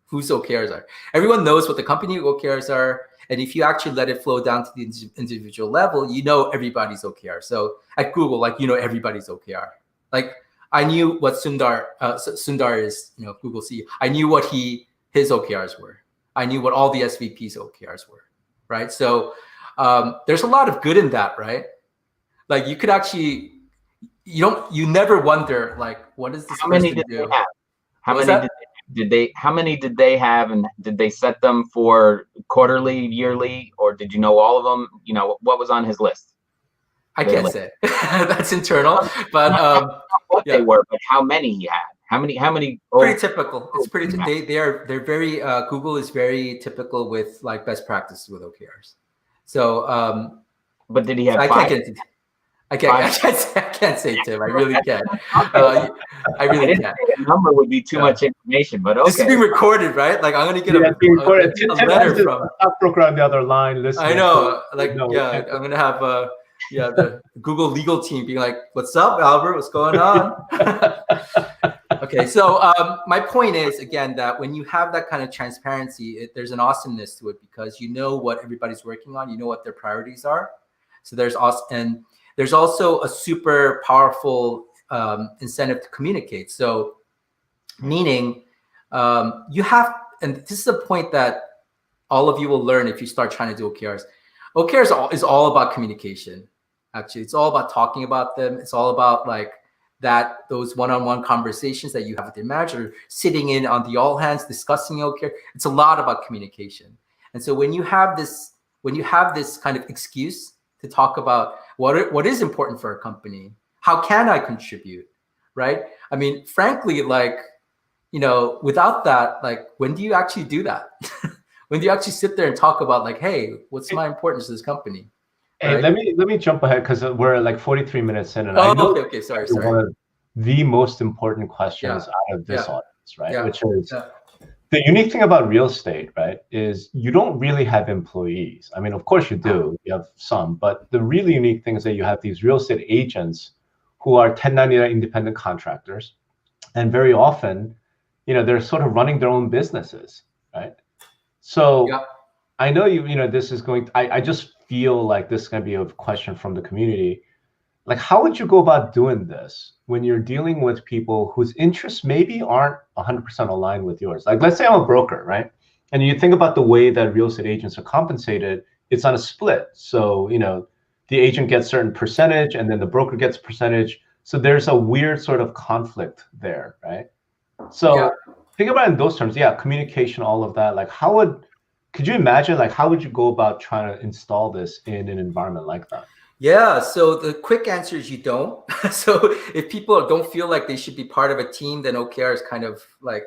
Speaker 3: whose OKRs are. Everyone knows what the company OKRs are. And if you actually let it flow down to the individual level, everybody's OKR. So at Google, everybody's OKR. Like I knew what Sundar is, Google CEO. I knew what his OKRs were. I knew what all the SVPs OKRs were, right? So there's a lot of good in that, right? Like you could actually, you never wonder like, what is this?
Speaker 1: How many did they have? How many did they have, and did they set them for quarterly, yearly, or did you know all of them? What was on his list?
Speaker 3: I can't say. That's internal, but
Speaker 1: what they were, but how many he had? How many?
Speaker 3: Pretty typical. It's pretty. They're very. Google is very typical with like best practices with OKRs. So,
Speaker 1: but did he have five?
Speaker 3: I can't say, Tim. I really can't. I really can't.
Speaker 1: The number would be too much information, but okay.
Speaker 3: This is being recorded, right? Like I'm gonna get a
Speaker 2: letter from a stockbroker on the other line.
Speaker 3: I know. I'm gonna have the Google legal team being like, "What's up, Albert? What's going on?" Okay, so my point is again that when you have that kind of transparency, there's an awesomeness to it because you know what everybody's working on, you know what their priorities are. So there's also a super powerful incentive to communicate. So meaning you have, and this is a point that all of you will learn if you start trying to do OKRs. OKRs is all about communication. Actually, it's all about talking about them. It's all about like those one-on-one conversations that you have with your manager, sitting in on the all hands, discussing OKR. It's a lot about communication. And so when you have this kind of excuse to talk about what is important for a company, how can I contribute, right? I mean, frankly, without that, when do you actually do that? When do you actually sit there and talk about hey, what's my importance to this company?
Speaker 2: Hey, right? let me jump ahead because we're like 43 minutes in, and
Speaker 3: I know okay, sorry.
Speaker 2: One of the most important questions out of this audience, right? Which is the unique thing about real estate, right, is you don't really have employees. I mean, of course you do, you have some, but the really unique thing is that you have these real estate agents who are 1099 independent contractors, and very often, they're sort of running their own businesses, right? So I know this is I just feel like this is going to be a question from the community. Like, how would you go about doing this when you're dealing with people whose interests maybe aren't 100% aligned with yours? Like, let's say I'm a broker, right? And you think about the way that real estate agents are compensated, it's on a split. So, the agent gets a certain percentage and then the broker gets a percentage. So there's a weird sort of conflict there, right? So think about it in those terms. Yeah, communication, all of that. Like, could you imagine, how would you go about trying to install this in an environment like that?
Speaker 3: Yeah, so the quick answer is you don't. So if people don't feel like they should be part of a team, then OKRs kind of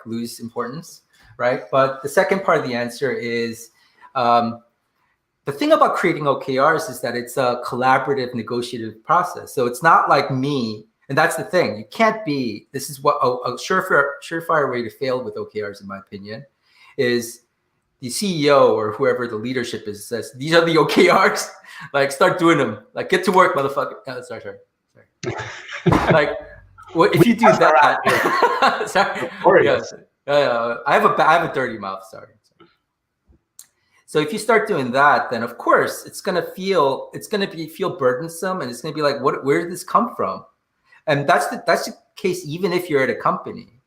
Speaker 3: lose importance, right? But the second part of the answer is the thing about creating OKRs is that it's a collaborative, negotiative process. So it's not like me, and that's the thing. You can't be. This is what a surefire way to fail with OKRs, in my opinion, is the CEO or whoever the leadership is says, these are the OKRs, start doing them. Get to work, motherfucker. Oh, sorry. If you do that, sorry. Yes. I have a dirty mouth, sorry. So if you start doing that, then of course it's gonna feel burdensome, and it's gonna be like, where did this come from? And that's the case even if you're at a company,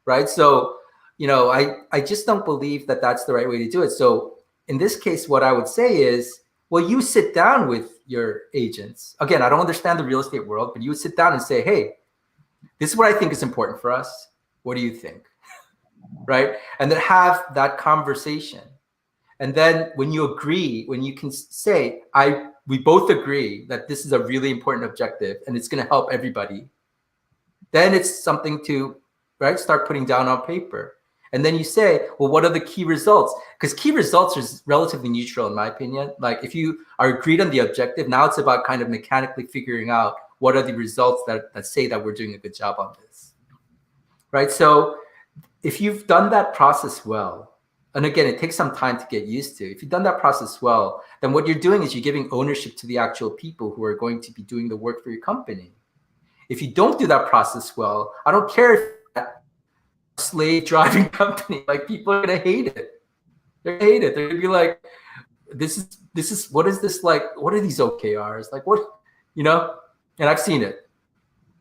Speaker 3: right? So I just don't believe that that's the right way to do it. So in this case, what I would say is, well, you sit down with your agents. Again, I don't understand the real estate world, but you would sit down and say, hey, this is what I think is important for us. What do you think? Right? And then have that conversation. And then when you agree, when you can say, we both agree that this is a really important objective and it's going to help everybody, then it's something to, right, start putting down on paper. And then you say, well, what are the key results? Because key results is relatively neutral, in my opinion. Like if you are agreed on the objective, now it's about kind of mechanically figuring out what are the results that say that we're doing a good job on this, right? So if you've done that process well, and again, it takes some time to get used to. If you've done that process well, then what you're doing is you're giving ownership to the actual people who are going to be doing the work for your company. If you don't do that process well, I don't care if that slave driving company, like people are gonna hate it. They're gonna hate it. They're gonna be like, this is what is this like? What are these OKRs? Like what, you know? And I've seen it.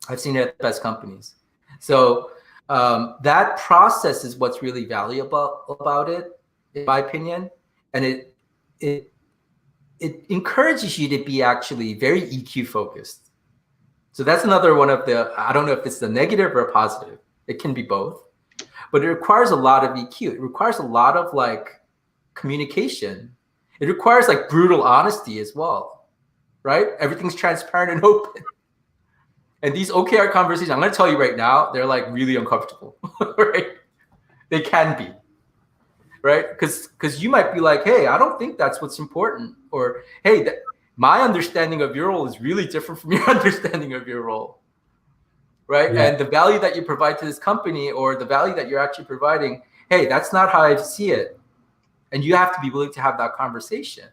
Speaker 3: I've seen it at the best companies. So that process is what's really valuable about it, in my opinion. And it encourages you to be actually very EQ focused. So that's another one of the, I don't know if it's the negative or a positive. It can be both, but it requires a lot of EQ. It requires a lot of like communication. It requires like brutal honesty as well, right? Everything's transparent and open. And these OKR conversations, I'm going to tell you right now, they're like really uncomfortable, right? They can be, right? Because you might be like, hey, I don't think that's what's important. Or, hey, my understanding of your role is really different from your understanding of your role, right?
Speaker 2: Yeah.
Speaker 3: And the value that you provide to this company or the value that you're actually providing, hey, that's not how I see it. And you have to be willing to have that conversation,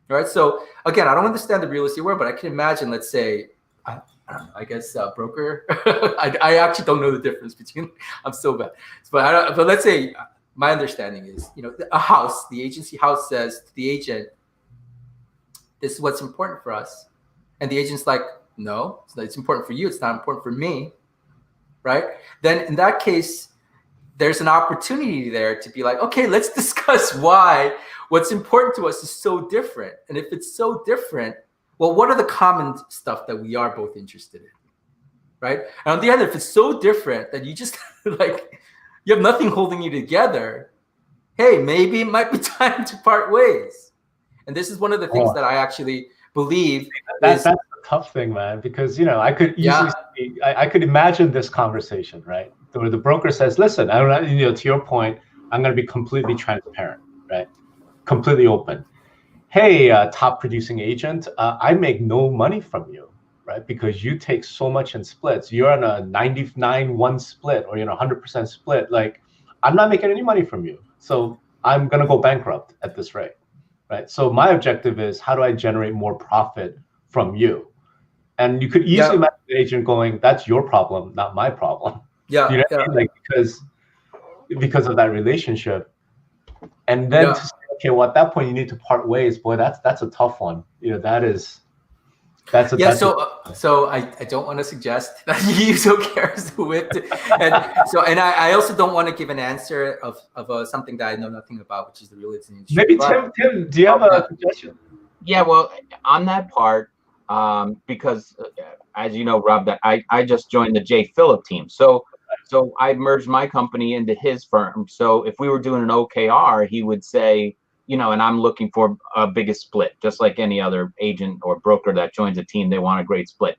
Speaker 3: right? So again, I don't understand the real estate world, but I can imagine, let's say, I guess broker. I actually don't know the difference between. I'm so bad. But let's say my understanding is, you know, a house, the agency house says to the agent, "This is what's important for us," and the agent's like, "No, it's important for you. It's not important for me," right? Then in that case, there's an opportunity there to be like, okay, let's discuss why what's important to us is so different, and if it's so different, well, what are the common stuff that we are both interested in, right? And on the other, if it's so different that you just like, you have nothing holding you together, hey, maybe it might be time to part ways. And this is one of the things that I actually believe.
Speaker 2: That's a tough thing, man, because, you know, I could easily I could imagine this conversation, right? Where the broker says, listen, I don't, you know, to your point, I'm going to be completely transparent, right? Completely open. Hey, top producing agent, I make no money from you, right? Because you take so much in splits. You're on a 99-1 split or, you know, 100% split. Like, I'm not making any money from you. So I'm going to go bankrupt at this rate, right? So my objective is, how do I generate more profit from you? And you could easily imagine the agent going, that's your problem, not my problem.
Speaker 3: Yeah.
Speaker 2: You know what I mean? Like, because of that relationship. And then to say, okay, well, at that point you need to part ways. Boy, that's a tough one. You know, that's a
Speaker 3: so I don't want to suggest that you use OKRs with, and I also don't want to give an answer of something that I know nothing about, which is the real estate industry.
Speaker 2: Maybe Tim, do you have a suggestion?
Speaker 1: Yeah, well, on that part, because as you know, Rob, that I just joined the J. Phillip team, so I merged my company into his firm. So if we were doing an OKR, he would say, you know, and I'm looking for a biggest split, just like any other agent or broker that joins a team, they want a great split.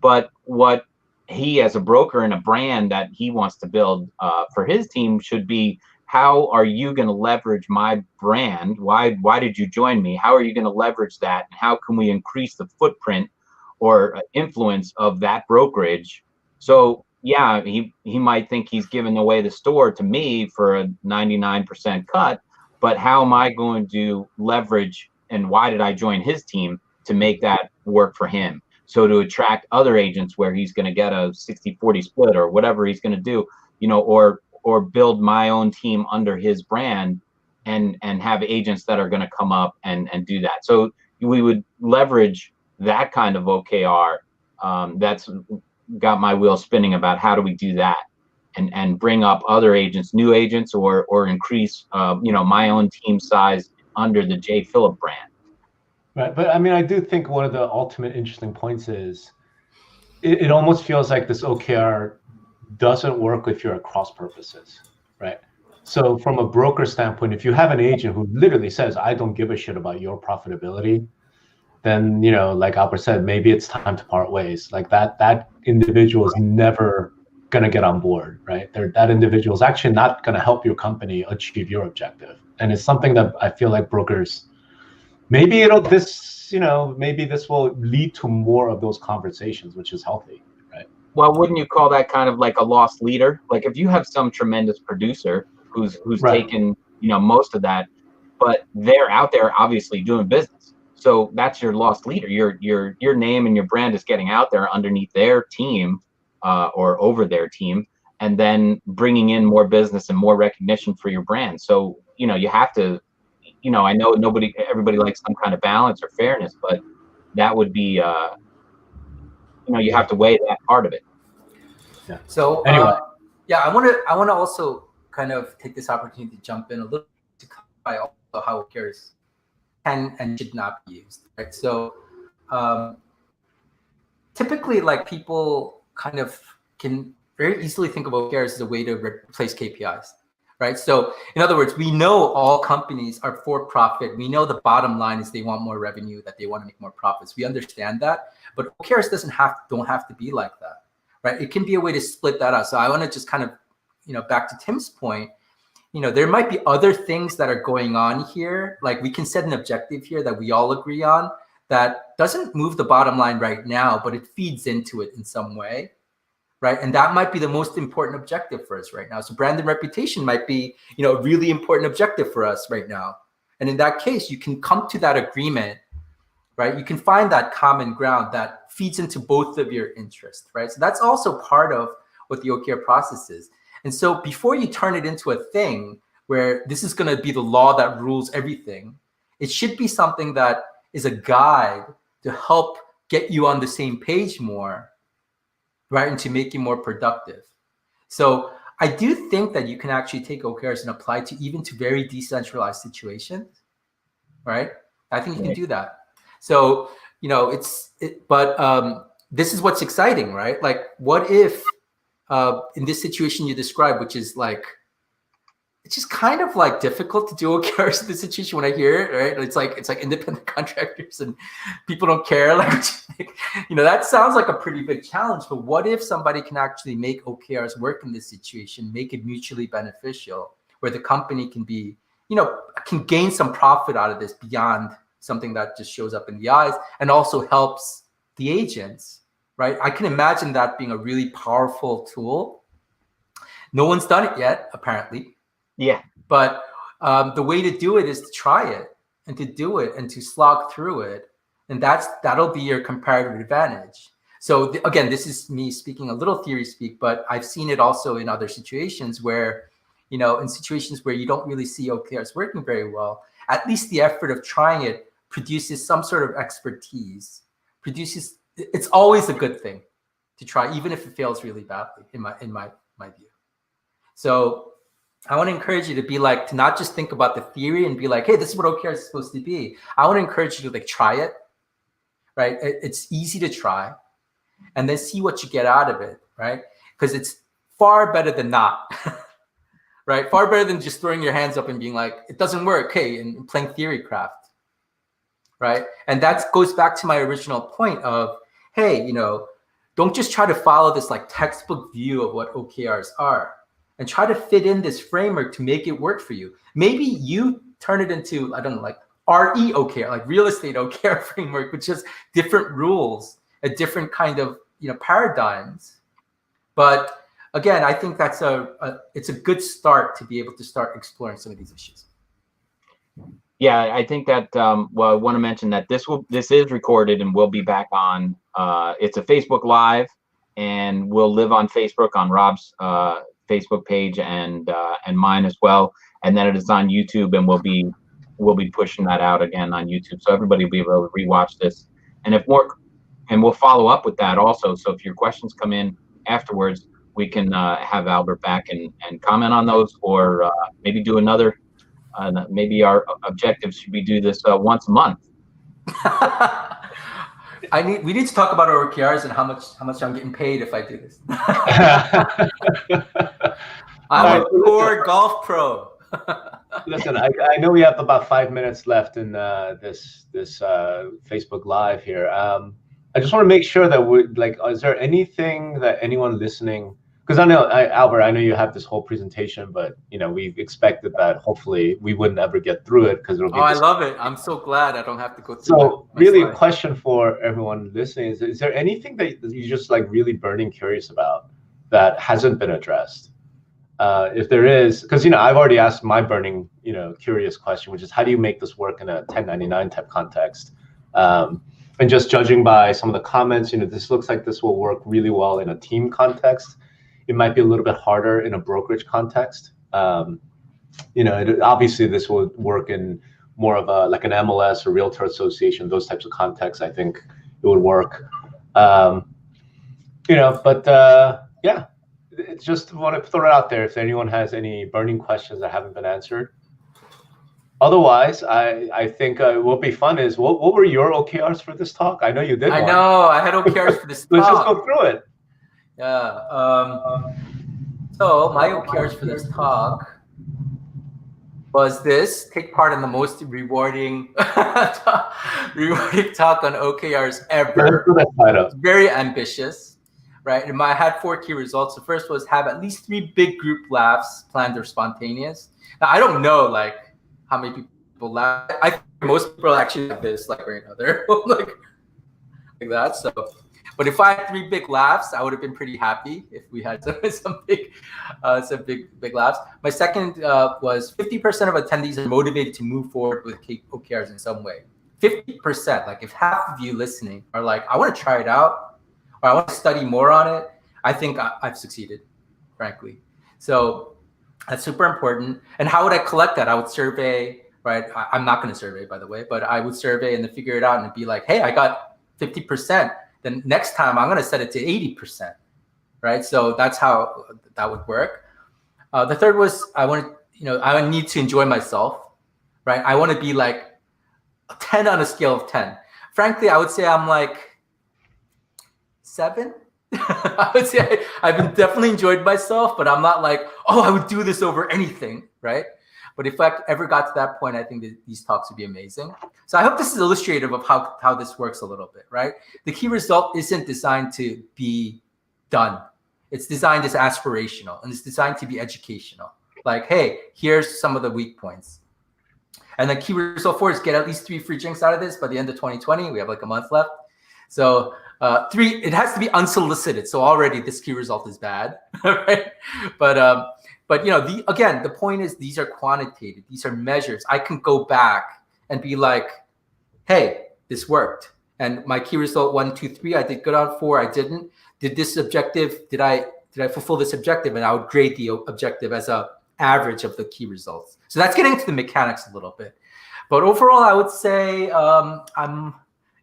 Speaker 1: But what he, as a broker and a brand that he wants to build for his team, should be, how are you going to leverage my brand? Why did you join me? How are you going to leverage that? And how can we increase the footprint or influence of that brokerage? So yeah, he might think he's giving away the store to me for a 99% cut, but how am I going to leverage, and why did I join his team to make that work for him? So to attract other agents where he's going to get a 60-40 split or whatever he's going to do, you know, or build my own team under his brand and have agents that are going to come up and do that. So we would leverage that kind of OKR. That's got my wheel spinning about how do we do that and bring up other agents, new agents, or increase, you know, my own team size under the J. Phillip brand.
Speaker 2: Right, but I mean, I do think one of the ultimate interesting points is it almost feels like this OKR doesn't work if you're at cross purposes, right? So from a broker standpoint, if you have an agent who literally says, I don't give a shit about your profitability, then, you know, like Albert said, maybe it's time to part ways. Like that individual is never going to get on board, right? That individual is actually not going to help your company achieve your objective. And it's something that I feel like brokers, maybe this will lead to more of those conversations, which is healthy, right?
Speaker 1: Well, wouldn't you call that kind of like a lost leader? Like if you have some tremendous producer who's
Speaker 2: Right.
Speaker 1: taken, most of that, but they're out there obviously doing business. So that's your lost leader. Your name and your brand is getting out there underneath their team, or over their team, and then bringing in more business and more recognition for your brand. So, you have to, I know everybody likes some kind of balance or fairness, but that would be, you have to weigh that part of it.
Speaker 2: Yeah.
Speaker 3: So
Speaker 2: anyway,
Speaker 3: yeah, I want to also kind of take this opportunity to jump in a little to clarify also how OKRs can and should not be used, right? So typically, like, people kind of can very easily think of OKRs as a way to replace KPIs, right? So in other words, we know all companies are for profit. We know the bottom line is they want more revenue, that they want to make more profits. We understand that, but OKRs don't have to be like that, right? It can be a way to split that out. So I want to just kind of, back to Tim's point, there might be other things that are going on here. Like, we can set an objective here that we all agree on that doesn't move the bottom line right now, but it feeds into it in some way, right? And that might be the most important objective for us right now. So brand and reputation might be, a really important objective for us right now. And in that case, you can come to that agreement, right? You can find that common ground that feeds into both of your interests, right? So that's also part of what the OKR process is. And so before you turn it into a thing where this is going to be the law that rules everything, it should be something that is a guide to help get you on the same page more, right? And to make you more productive. So I do think that you can actually take OKRs and apply to even to very decentralized situations, right? I think you can do that. So, but this is what's exciting, right? Like, what if in this situation you described, which is like, it's just kind of like difficult to do OKRs in this situation when I hear it, right? It's like independent contractors and people don't care. Like, that sounds like a pretty big challenge. But what if somebody can actually make OKRs work in this situation, make it mutually beneficial, where the company can be, can gain some profit out of this beyond something that just shows up in the eyes, and also helps the agents, right? I can imagine that being a really powerful tool. No one's done it yet, apparently.
Speaker 1: Yeah.
Speaker 3: But the way to do it is to try it and to do it and to slog through it. And that'll be your comparative advantage. So again, this is me speaking a little theory speak, but I've seen it also in other situations where, in situations where you don't really see OKRs working very well, at least the effort of trying it produces some sort of expertise, it's always a good thing to try, even if it fails really badly, in my view. So I want to encourage you to not just think about the theory and be like, hey, this is what OKR is supposed to be. I want to encourage you to try it, right? It's easy to try, and then see what you get out of it, right? Because it's far better than not, right? Far better than just throwing your hands up and being like, it doesn't work, hey, and playing theory craft, right? And that goes back to my original point of, hey, don't just try to follow this like textbook view of what OKRs are, and try to fit in this framework to make it work for you. Maybe you turn it into, I don't know, like RE OKR, like real estate OKR framework, which is different rules, a different kind of paradigms. But again, I think that's it's a good start to be able to start exploring some of these issues.
Speaker 1: Yeah, I think that well, I want to mention that this is recorded and will be back on. It's a Facebook Live, and will live on Facebook, on Rob's Facebook page and mine as well, and then it is on YouTube, and we'll be pushing that out again on YouTube, so everybody will be able to rewatch this. And we'll follow up with that also. So if your questions come in afterwards, we can have Albert back and comment on those, or maybe do another. Maybe our objective should be do this once a month,
Speaker 3: We need to talk about our OKRs and how much I'm getting paid if I do this. I'm a poor golf pro.
Speaker 2: Listen, I know we have about 5 minutes left in this Facebook Live here. I just want to make sure that is there anything that anyone listening? Because I know, Albert, I know you have this whole presentation, but we've expected that hopefully we wouldn't ever get through it because it'll be.
Speaker 3: I love it. I'm so glad I don't have to go through.
Speaker 2: So really, a question for everyone listening is there anything that you're just really burning curious about that hasn't been addressed? If there is, because I've already asked my burning curious question, which is how do you make this work in a 1099 type context? And just judging by some of the comments, this looks like this will work really well in a team context. It might be a little bit harder in a brokerage context. Obviously this will work in more of an MLS or realtor association, those types of contexts. I think it would work. Yeah. It's just want to throw it out there if anyone has any burning questions that haven't been answered. Otherwise, I think what will be fun is what were your OKRs for this talk? I know you did.
Speaker 3: I know I had OKRs for this talk.
Speaker 2: Let's just go through it.
Speaker 3: Yeah. So my OKRs for this talk was this: take part in the most rewarding talk on OKRs ever. It's very ambitious, right? And I had 4 key results. The first was have at least 3 big group laughs, planned or spontaneous. Now I don't know how many people laugh. I think most people actually have this right now. They're like that. So. But if I had 3 big laughs, I would have been pretty happy if we had some big laughs. My second was 50% of attendees are motivated to move forward with OKRs in some way. 50%, if half of you listening are I want to try it out, or I want to study more on it, I think I've succeeded, frankly. So that's super important. And how would I collect that? I would survey, right? I'm not going to survey, by the way, but I would survey and then figure it out and be like, hey, I got 50%. Then next time I'm going to set it to 80%, right? So that's how that would work. The third was I need to enjoy myself, right? I want to be a 10 on a scale of 10. Frankly, I would say I'm 7. I would say I've definitely enjoyed myself, but I'm not I would do this over anything, right? But if I ever got to that point, I think that these talks would be amazing. So I hope this is illustrative of how this works a little bit, right? The key result isn't designed to be done. It's designed as aspirational, and it's designed to be educational. Hey, here's some of the weak points. And the key result 4 is get at least 3 free drinks out of this by the end of 2020. We have a month left. So 3, it has to be unsolicited. So already this key result is bad, right? But again, the point is these are quantitative. These are measures. I can go back and be hey, this worked. And my key result 1, 2, 3, I did good on. 4, I didn't. Did this objective? Did I fulfill this objective? And I would grade the objective as a average of the key results. So that's getting into the mechanics a little bit. But overall, I would say I'm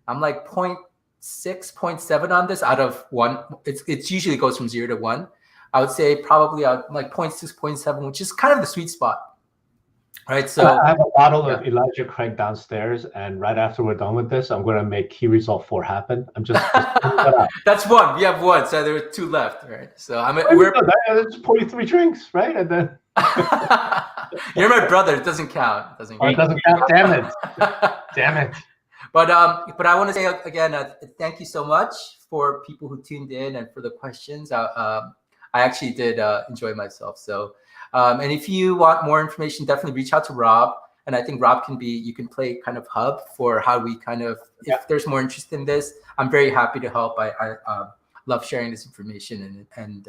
Speaker 3: 0.6, 0.7 on this out of 1. It usually goes from 0 to 1. I would say probably 0.6, 0.7, which is kind of the sweet spot, right? So
Speaker 2: I have a bottle of Elijah Craig downstairs, and right after we're done with this, I'm going to make key result 4 happen. I'm just
Speaker 3: that's 1. We have 1, so there are 2 left, right? So we're
Speaker 2: just pour you 3 drinks, right? And then
Speaker 3: you're my brother. It doesn't count. It doesn't count.
Speaker 2: Damn it! Damn it!
Speaker 3: But I want to say again, thank you so much for people who tuned in and for the questions. I actually did enjoy myself. So, and if you want more information, definitely reach out to Rob. And I think Rob you can play kind of hub for how we if there's more interest in this, I'm very happy to help. I love sharing this information and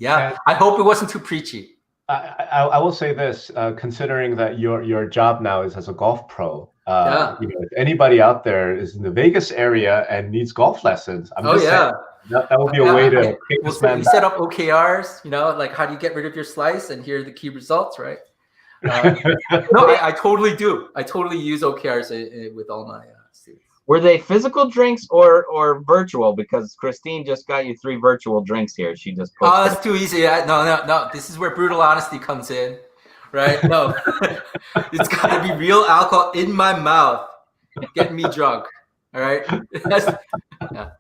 Speaker 3: I hope it wasn't too preachy.
Speaker 2: I will say this, considering that your job now is as a golf pro, if anybody out there is in the Vegas area and needs golf lessons, saying, that would be a way to kick this man back.
Speaker 3: Set up OKRs, how do you get rid of your slice, and here are the key results, right? No, I totally do. I totally use OKRs with all my students.
Speaker 1: Were they physical drinks or virtual? Because Christine just got you 3 virtual drinks here. She just posted.
Speaker 3: Oh, that's too easy. No. This is where brutal honesty comes in, right? No, it's got to be real alcohol in my mouth. get me drunk. All right. Yeah.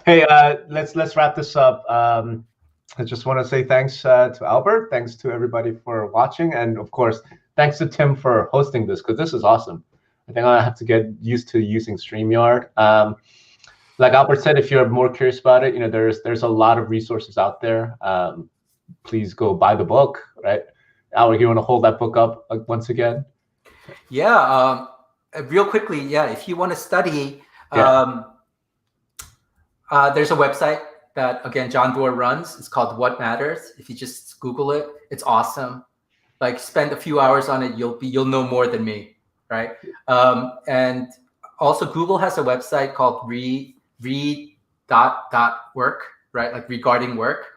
Speaker 2: Hey, let's wrap this up. I just want to say thanks to Albert. Thanks to everybody for watching, and of course, thanks to Tim for hosting this, because this is awesome. I think I have to get used to using StreamYard. Like Albert said, if you're more curious about it, there's a lot of resources out there. Please go buy the book, right? Albert, you want to hold that book up once again?
Speaker 3: Yeah. Real quickly, yeah. If you want to study,
Speaker 2: Yeah.
Speaker 3: there's a website that, again, John Doerr runs. It's called What Matters. If you just Google it, it's awesome. Like, spend a few hours on it, you'll know more than me, right? And also, Google has a website called read.work, right? Like regarding work,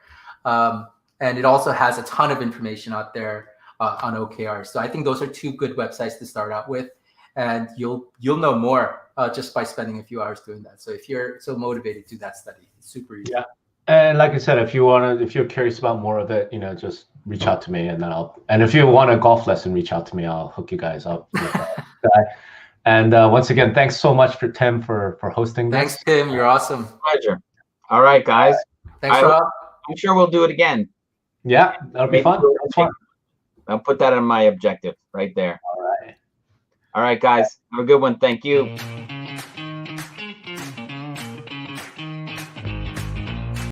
Speaker 3: and it also has a ton of information out there on OKRs. So I think those are two good websites to start out with, and you'll know more just by spending a few hours doing that. So if you're so motivated to do that study, it's super easy.
Speaker 2: Yeah. And like I said, if you're curious about more of it, just reach out to me, and then and if you want a golf lesson, reach out to me. I'll hook you guys up with that. And once again, thanks so much for Tim for hosting this.
Speaker 3: Thanks, Tim. You're awesome.
Speaker 1: Pleasure. All right, guys.
Speaker 3: Thanks, Rob.
Speaker 1: I'm sure we'll do it again.
Speaker 2: Yeah, that'll be fun. That's fun.
Speaker 1: I'll put that on my objective right there.
Speaker 2: All right.
Speaker 1: All right, guys. Have a good one. Thank you.